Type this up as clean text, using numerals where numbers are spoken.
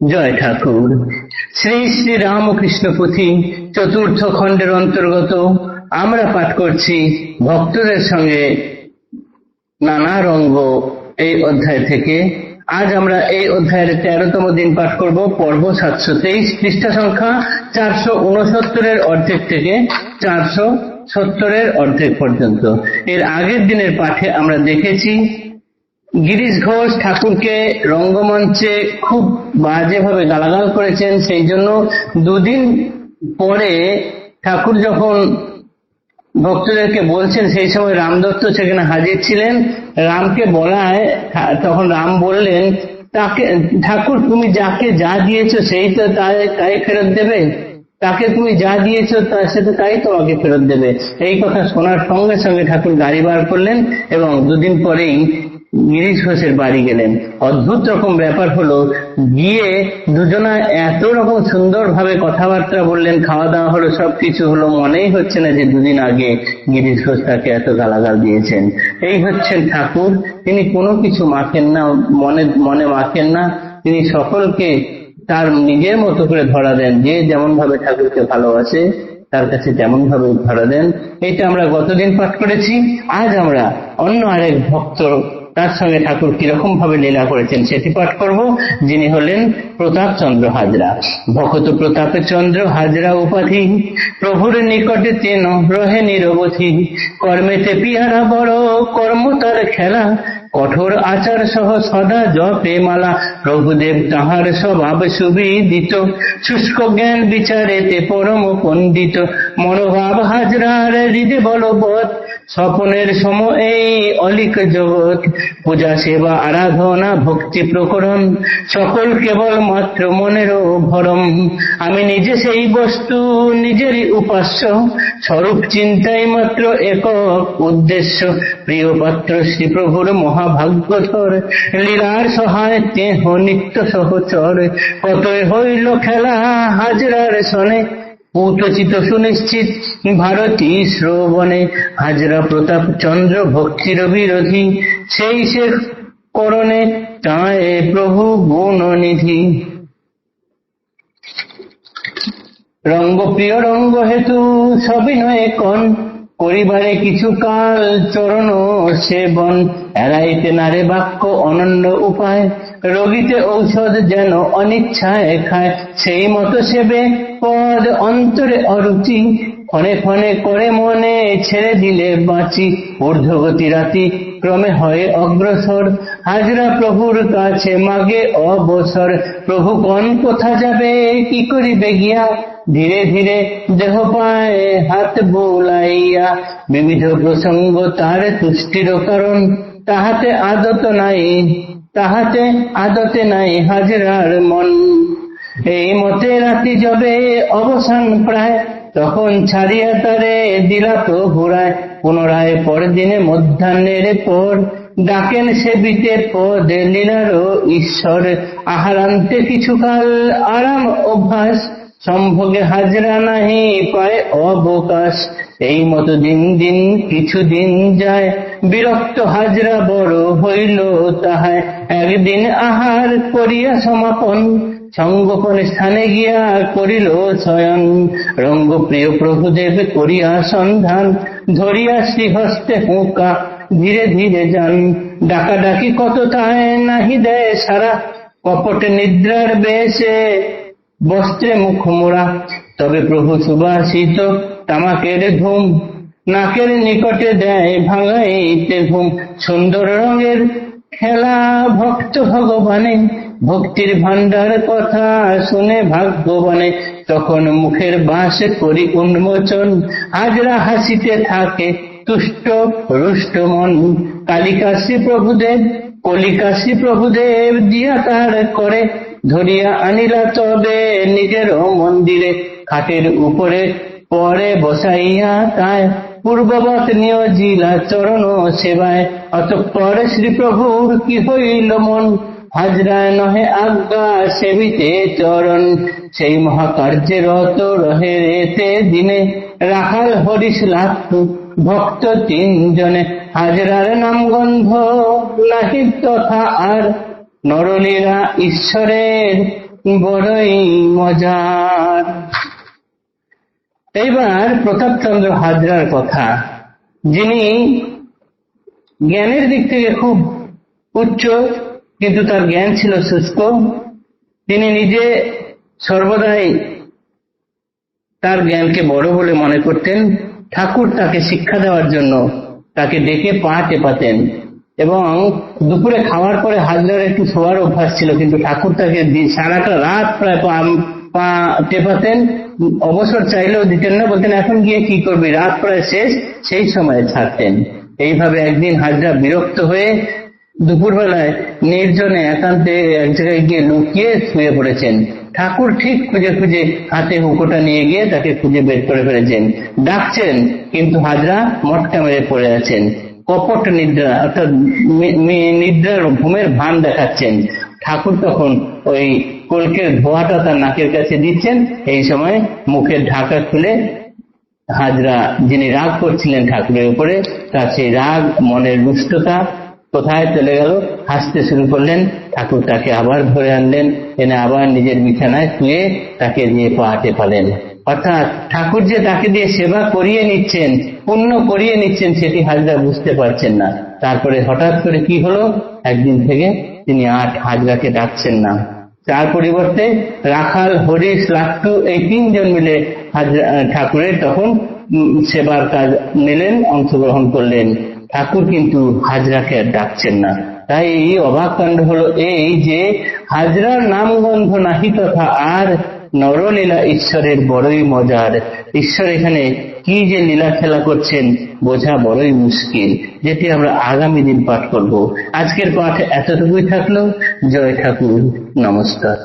জয় ঠাকুর। শ্রী শ্রী রামকৃষ্ণ পুঁথি চতুর্থ খণ্ডের অন্তর্গত আমরা পাঠ করছি ভক্তদের সঙ্গে নানা রঙ্গ এই অধ্যায় থেকে। আজ আমরা এই অধ্যায়ের 13তম দিন পাঠ করব, পর্ব 723, পৃষ্ঠা সংখ্যা 469 অর্ধেক থেকে 470 অর্ধেক পর্যন্ত। এর আগের দিনের পাঠে আমরা দেখেছি গিরিশ ঘোষ ঠাকুরকে রঙ্গমঞ্চে খুব বাজেভাবে গালাগাল করেছেন। সেই জন্য দুদিন পরে ঠাকুর যখন ভক্তদেরকে বলছেন, সেই সময় রামদত্ত সেখানে হাজির ছিলেন। রামকে বলায় তখন রাম বললেন, তাকে ঠাকুর তুমি যাকে যা দিয়েছো সেই তো তাই ফেরত দেবে, তাকে তুমি যা দিয়েছো সে তো তাই তোমাকে ফেরত দেবে। এই কথা শোনার সঙ্গে সঙ্গে ঠাকুর গাড়ি বার করলেন এবং দুদিন পরেই গিরিশ ঘোষের বাড়ি গেলেন। অদ্ভুত রকম ব্যাপার হলো, গিয়ে দুজনা এত রকম সুন্দর ভাবে কথাবার্তা বললেন, খাওয়া দাওয়া হলো, সবকিছু হলো, মনেই হচ্ছে না যে দুদিন আগে গিরিশ ঘোষ তাকে এত গালাগাল দিয়েছেন। এই হচ্ছেন ঠাকুর, তিনি কোনো কিছু মাখেন না, মনে মাখেন না, তিনি সকলকে তার নিজের মতো করে ধরা দেন। যে যেমন ভাবে ঠাকুরকে ভালোবাসে তার কাছে তেমন ভাবে ধরা দেন। এটা আমরা গতদিন পাঠ করেছি। আজ আমরা অন্য আরেক ভক্ত, তার সঙ্গে ঠাকুর কিরকম ভাবে লীলা করেছেন সেটি পাঠ করব, যিনি হলেন প্রতাপ চন্দ্র হাজরা। ভকত প্রতাপে চন্দ্র হাজরা উপাধি, প্রভুর নিকটে তেন রহে নিরবধি। কর্মেতে পিয়ারা বড়, কর্ম তার খেলা, কঠোর আচার সহ সদা জপে মালা। প্রভুদেব তাহার স্বভাব সুবিদিত, শুষ্ক জ্ঞান বিচারেতে পরম পণ্ডিত। মনোভাব হাজরার হৃদে বলবৎ, স্বপনের সম এই অলিক জগৎ। পূজা সেবা আরাধনা ভক্তি প্রকরণ, সকল কেবল মাত্র মনেরও ভরম। আমি নিজে সেই বস্তু নিজেরই উপাস্য, স্বরূপ চিন্তাই মাত্র একক উদ্দেশ্য। প্রিয় পাত্র শ্রী প্রভুর মহাভাগ্যধর, লীলার সহায় তেহ নিত্য সহচর। কতই হইল খেলা হাজরার সনে, পুতচিত সুনিশ্চিত ভারতী শ্রবণে। হাজরা প্রতাপ চন্দ্র ভক্তির বিরোধী, সেই সে করণে তাঁয় প্রভু গুণনিধি। রঙ্গ প্রিয় রঙ্গ হেতু সবিনয়ে কন, পরিবারে কিছু কাল চরণ সেবন। এড়াইতে নারে বাক্য অনন্য উপায়, রোগীতে ঔষধ যেন অনিচ্ছায় খায়। সেই মতো সেবে পদ অন্তরে অরুচি, ক্ষণে ক্ষণে করে মনে ছেড়ে দিলে বাঁচি। ঊর্ধ্বগতি রাতি ক্রমে হয় অগ্রসর, হাজরা প্রভুর কাছে মাগে অবসর। প্রভু কোন কোথা যাবে কি করিবে গিয়া, ধীরে ধীরে দেহ পায় হাত বুলাইয়া। বিবিধ প্রসঙ্গ তার তুষ্টির কারণ, তাহাতে আদতে নাই হাজরার মন। এই মতে রাতি যবে অবসান প্রায়, তখন ছাড়িয়া তারে দিলা প্রভুরায়। পুনরায় পরদিনে মধ্যাহ্নের পর, ডাকেন সেবিতে পদে লীলারও ঈশ্বর। আহারান্তে কিছুকাল আরাম অভ্যাস, সম্ভোগে হাজরা নাহি পায় অবকাশ। এই মতো দিন দিন কিছুদিন যায়, বিরক্ত হাজরা বড় হইল তাহায়। একদিন আহার করিয়া সমাপন, সঙ্গোপন স্থানে গিয়া করিল শয়ন। রঙ্গপ্রিয় প্রভুদেব করিয়া সন্ধান, ধরিয়া শ্রীহস্তে হুঁকা ধীরে ধীরে যান। ডাকাডাকি কত তাই নাহি দেয় সারা, কপটে নিদ্রার বেশে বস্ত্রে মুখ মোড়া। তবে প্রভু সুবাসিত তামাকের ধূম, নাকের নিকটে দেয় ভাঙাইতে ঘুম। সুন্দর রঙের খেলা ভক্ত ভগবানে, ভক্তির ভান্ডার কথা শুনে ভাগ্যবানে। তখন মুখের বাস করি উন্মোচন, হাজরা হাসিতে থাকে তুষ্ট রুষ্ট মন। কলিকাশ্রী প্রভুদেব দিয়া তার করে, ধরিয়া আনিলা তবে নিজের মন্দিরে। খাটের উপরে পরে বসাইয়া তাই, পূর্ববৎ নিয়োজিলা চরণ সেবায়। অতঃপর শ্রী প্রভুর কি হইল মন, হাজরায় নহে আজ্ঞা সেবিতে চরণ। সেই মহাকার্যে রত রহে রেতে দিনে, রাখাল হরিশ লাট্টু ভক্ত 3 জনে। হাজরার নাম গন্ধ নাহি তথা আর, নরলীলা ঈশ্বরের বড়ই মজার। এইবার প্রতাপচন্দ্র হাজরার কথা, যিনি জ্ঞানের দিক থেকে খুব উচ্চ, কিন্তু তার জ্ঞান ছিল শুষ্ক। তিনি নিজে সর্বদাই তার জ্ঞানকে বড় বলে মনে করতেন। ঠাকুর তাকে শিক্ষা দেওয়ার জন্য তাকে ডেকে পা টেপাতেন, এবং দুপুরে খাওয়ার পরে হাজরার একটু শোয়ার অভ্যাস ছিল, কিন্তু ঠাকুর তাকে সারাটা রাত প্রায় পা টেপাতেন। অবসর চাইলেও দিতেন না, বলতেন এখন গিয়ে কি করবি, রাত প্রায় শেষ, সেই সময় ছাড়তেন। এইভাবে একদিন হাজরা বিরক্ত হয়ে দুপুরবেলায় নির্জনে একান্তে এক জায়গায় গিয়ে লুকিয়ে শুয়ে পড়েছেন। ঠাকুর ঠিক খুঁজে খুঁজে হাতে হুঁকোটা নিয়ে গিয়ে তাকে খুঁজে বের করে ফেলেছেন, ডাকছেন, কিন্তু হাজরা মটকা মেরে পড়ে আছেন। কপট নিদ্রা, অর্থাৎ নিদ্রার ঘুমের ভান দেখাচ্ছেন। ঠাকুর তখন ওই কলকের ধোঁয়াটা তার নাকের কাছে দিচ্ছেন। এই সময় মুখের ঢাকা খুলে হাজরা, যিনি রাগ করছিলেন ঠাকুরের উপরে, তার সেই রাগ, মনের রুষ্টতা কোথায় চলে গেল, হাসতে শুরু করলেন। ঠাকুর তাকে আবার ধরে আনলেন, এনে আবার নিজের বিছানায় শুয়ে তাকে দিয়ে পা টেপালেন। অর্থাৎ ঠাকুর যে তাকে দিয়ে সেবা করিয়ে নিচ্ছেন, পুণ্য করিয়ে নিচ্ছেন, সেটি হাজরা বুঝতে পারছেন না। তারপরে হঠাৎ করে কি হলো, একদিন থেকে তিনি আর হাজরাকে ডাকছেন না। তার পরিবর্তে রাখাল, হরিশ, লাট্টু, এই তিনজন মিলে ঠাকুরের তখন সেবার কাজ নিলেন, অংশগ্রহণ করলেন। ঠাকুর কিন্তু হাজরাকে আর ডাকছেন না। তাই এই অবাক কাণ্ড হলো এই যে হাজরার নামগন্ধ নাহি তথা আর নরলীলা ঈশ্বরের বড়ই মজার। ঈশ্বর এখানে কি যে লীলা খেলা করছেন বোঝা বড়ই মুশকিল, যেটি আমরা আগামী দিন পাঠ করব। আজকের পাঠ এতটুকুই থাকলো। জয় ঠাকুর, নমস্কার।